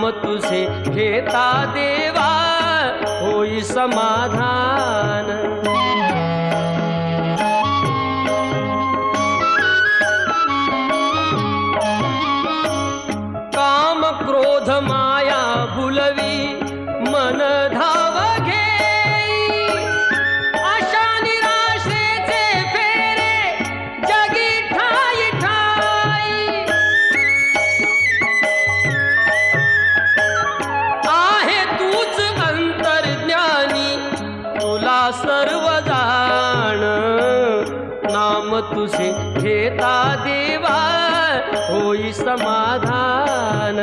नाम तुझे घेता देवा होई समाधान। काम क्रोध माया भुलवी मन धाव घेई, आशा निराशेचे फेरे जगी ठाई ठाई। आहे तूच अंतर्ज्ञानी तुला सर्व जाण, नाम तुझे घेता देवा होई समाधान।